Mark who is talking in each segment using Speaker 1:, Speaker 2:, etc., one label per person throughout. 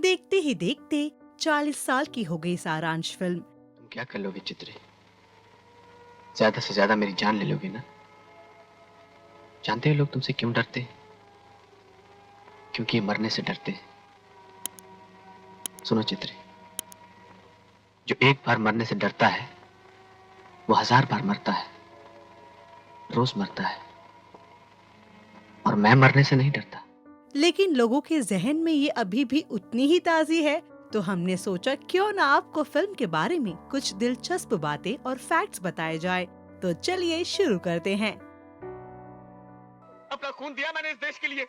Speaker 1: देखते ही देखते 40 साल की हो गई सारांश फिल्म।
Speaker 2: तुम क्या कर लोगे चित्रे? ज्यादा से ज्यादा मेरी जान ले लोगे ना? जानते हो लोग तुमसे क्यों डरते हैं? क्योंकि ये मरने से डरते हैं। सुनो चित्रे, जो एक बार मरने से डरता है वो 1000 बार मरता है, रोज मरता है। और मैं मरने से नहीं डरता।
Speaker 1: लेकिन लोगों के जहन में ये अभी भी उतनी ही ताज़ी है, तो हमने सोचा क्यों ना आपको फिल्म के बारे में कुछ दिलचस्प बातें और फैक्ट्स बताए जाए। तो चलिए शुरू करते हैं।
Speaker 3: अपना खून दिया मैंने इस देश के लिए,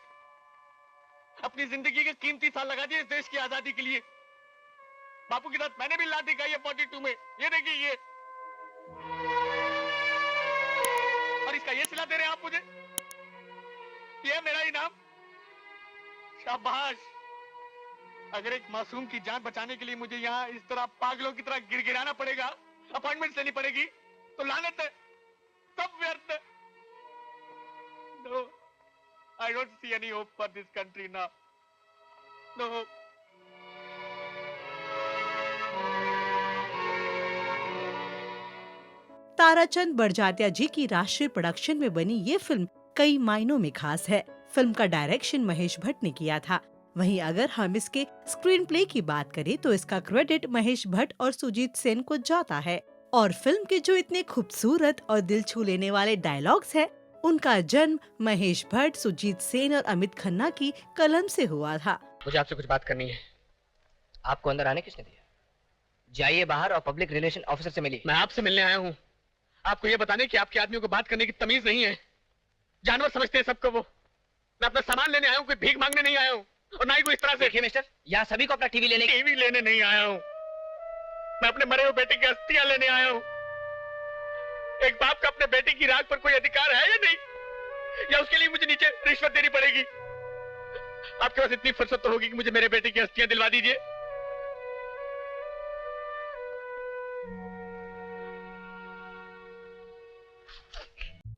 Speaker 3: अपनी जिंदगी के कीमती साल लगा दिए इस देश की आजादी के लिए। बापू की रात मैंने भी लात दिखाई है 42 में। ये देखिए ये, और इसका ये सिला दे रहे हैं आप मुझे। ये है मेरा इनाम। शाबाश। अगर एक मासूम की जान बचाने के लिए मुझे यहाँ इस तरह पागलों की तरह गिड़गिड़ाना पड़ेगा, अपॉइंटमेंट लेनी पड़ेगी, तो लानत है, सब व्यर्थ है। No, I don't see any hope for this country now. No hope.
Speaker 1: Tarachand Barjatya जी की राष्ट्रीय प्रोडक्शन में बनी ये फिल्म कई मायनों में खास है। फिल्म का डायरेक्शन महेश भट्ट ने किया था। वहीं अगर हम इसके स्क्रीन प्ले की बात करें तो इसका क्रेडिट महेश भट्ट और सुजीत सेन को जाता है। और फिल्म के जो इतने खूबसूरत और दिल छू लेने वाले डायलॉग्स हैं, उनका जन्म महेश भट्ट, सुजीत सेन और अमित खन्ना की कलम से हुआ था।
Speaker 4: मुझे आपसे कुछ बात करनी है। आपको अंदर आने किसने दिया? जाइए बाहर और पब्लिक रिलेशन ऑफिसर से मिलिए।
Speaker 3: मैं आपसे मिलने आया हूँ, आपको ये बताने कि आपके आदमियों को बात करने की तमीज नहीं है। जानवर समझते हैं सबको वो। मैं अपना सामान लेने आया हूँ, कोई भीख मांगने नहीं आया हूँ, और ना ही कोई इस तरह से।
Speaker 4: देखिए मिस्टर, यहाँ सभी को अपना टीवी
Speaker 3: लेने नहीं आया हूँ। मैं अपने मरे हुए बेटे की अस्थियां लेने आया हूँ। एक बाप का अपने बेटे की राख पर कोई अधिकार है या नहीं, या उसके लिए मुझे नीचे रिश्वत देनी पड़ेगी? आपके पास इतनी फुर्सत तो होगी कि मुझे मेरे बेटे की अस्थियां दिलवा दीजिए।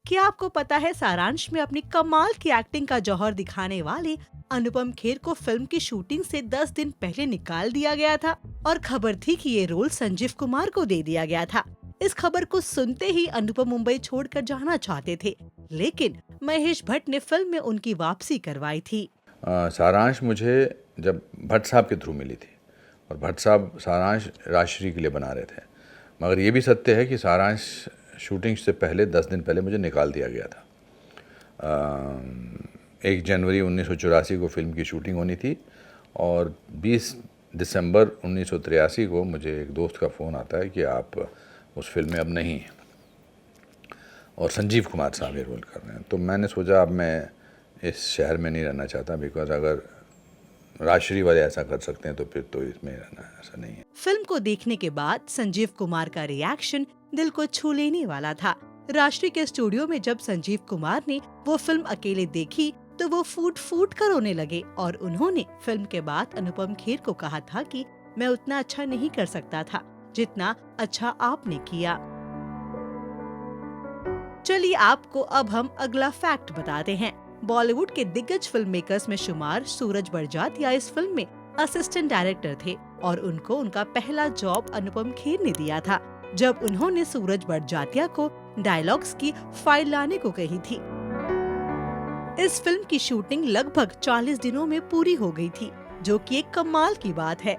Speaker 1: क्या आपको पता है सारांश में अपनी कमाल की एक्टिंग का जौहर दिखाने वाले अनुपम खेर को फिल्म की शूटिंग से 10 दिन पहले निकाल दिया गया था और खबर थी कि ये रोल संजीव कुमार को दे दिया गया था। इस खबर को सुनते ही अनुपम मुंबई छोड़कर जाना चाहते थे, लेकिन महेश भट्ट ने फिल्म में उनकी वापसी करवाई थी।
Speaker 5: सारांश मुझे जब भट्ट साहब के थ्रू मिली थी, और भट्ट साहब सारांश राजश्री के लिए बना रहे थे। मगर ये भी सत्य है कि सारांश शूटिंग से पहले 10 दिन पहले मुझे निकाल दिया गया था। 1 जनवरी 1984 को फिल्म की शूटिंग होनी थी, और 20 दिसंबर 1983 को मुझे एक दोस्त का फ़ोन आता है कि आप उस फिल्म में अब नहीं हैं, और संजीव कुमार साहब ये रोल कर रहे हैं। तो मैंने सोचा अब मैं इस शहर में नहीं रहना चाहता, बिकॉज अगर राजश्री वाले ऐसा कर सकते हैं तो फिर तो इसमें रहना ऐसा नहीं है।
Speaker 1: फिल्म को देखने के बाद संजीव कुमार का रिएक्शन दिल को छू लेने वाला था। राष्ट्रीय के स्टूडियो में जब संजीव कुमार ने वो फिल्म अकेले देखी तो वो फूट फूट कर रोने लगे, और उन्होंने फिल्म के बाद अनुपम खेर को कहा था कि मैं उतना अच्छा नहीं कर सकता था जितना अच्छा आपने किया। चलिए आपको अब हम अगला फैक्ट बताते हैं। बॉलीवुड के दिग्गज फिल्म मेकर्स में शुमार सूरज बड़जात्या इस फिल्म में असिस्टेंट डायरेक्टर थे, और उनको उनका पहला जॉब अनुपम खेर ने दिया था जब उन्होंने सूरज बड़जात्या को डायलॉग्स की फाइल लाने को कही थी। इस फिल्म की शूटिंग लगभग 40 दिनों में पूरी हो गई थी, जो कि एक कमाल की बात है।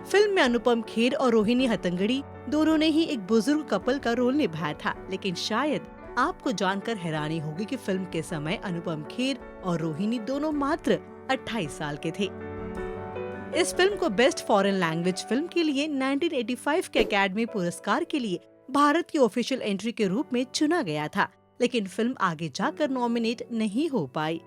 Speaker 1: फिल्म में अनुपम खेर और रोहिणी हट्टंगडी दोनों ने ही एक बुजुर्ग कपल का रोल निभाया था, लेकिन शायद आपको जानकर हैरानी होगी कि फिल्म के समय अनुपम खेर और रोहिणी दोनों मात्र 28 साल के थे। इस फिल्म को बेस्ट फॉरेन लैंग्वेज फिल्म के लिए 1985 के अकेडमी पुरस्कार के लिए भारत की ऑफिशियल एंट्री के रूप में चुना गया था, लेकिन फिल्म आगे जाकर नॉमिनेट नहीं हो पाई।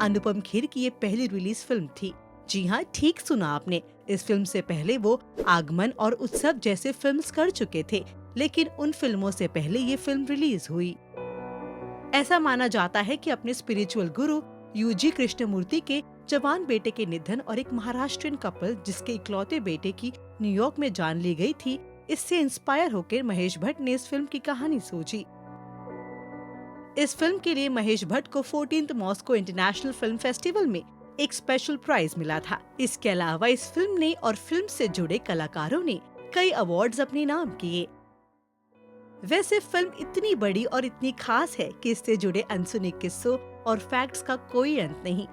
Speaker 1: अनुपम खेर की ये पहली रिलीज फिल्म थी। जी हाँ, ठीक सुना आपने। इस फिल्म से पहले वो आगमन और उत्सव जैसे फिल्म्स कर चुके थे, लेकिन उन फिल्मों से पहले ये फिल्म रिलीज हुई। ऐसा माना जाता है कि अपने स्पिरिचुअल गुरु यूजी कृष्णमूर्ति के जवान बेटे के निधन और एक महाराष्ट्रियन कपल जिसके इकलौते बेटे की न्यूयॉर्क में जान ली गई थी, इससे इंस्पायर होकर महेश भट्ट ने इस फिल्म की कहानी सोची। इस फिल्म के लिए महेश भट्ट को 14th Moscow international film festival में एक स्पेशल प्राइज मिला था। इसके अलावा इस फिल्म ने और फिल्म से जुड़े कलाकारों ने कई अवार्ड्स अपने नाम किए। वैसे फिल्म इतनी बड़ी और इतनी खास है कि इससे जुड़े अनसुने किस्सों और फैक्ट्स का कोई अंत नहीं।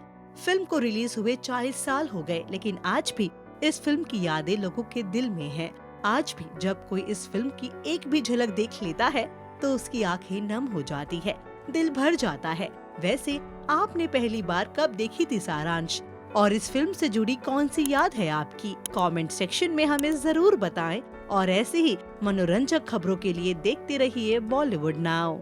Speaker 1: फिल्म को रिलीज हुए 40 साल हो गए, लेकिन आज भी इस फिल्म की यादें लोगों के दिल में हैं। आज भी जब कोई इस फिल्म की एक भी झलक देख लेता है तो उसकी आंखें नम हो जाती है, दिल भर जाता है। वैसे आपने पहली बार कब देखी थी सारांश, और इस फिल्म से जुड़ी कौन सी याद है आपकी? कमेंट सेक्शन में हमें जरूर बताएं और ऐसे ही मनोरंजक खबरों के लिए देखते रहिए बॉलीवुड नाउ।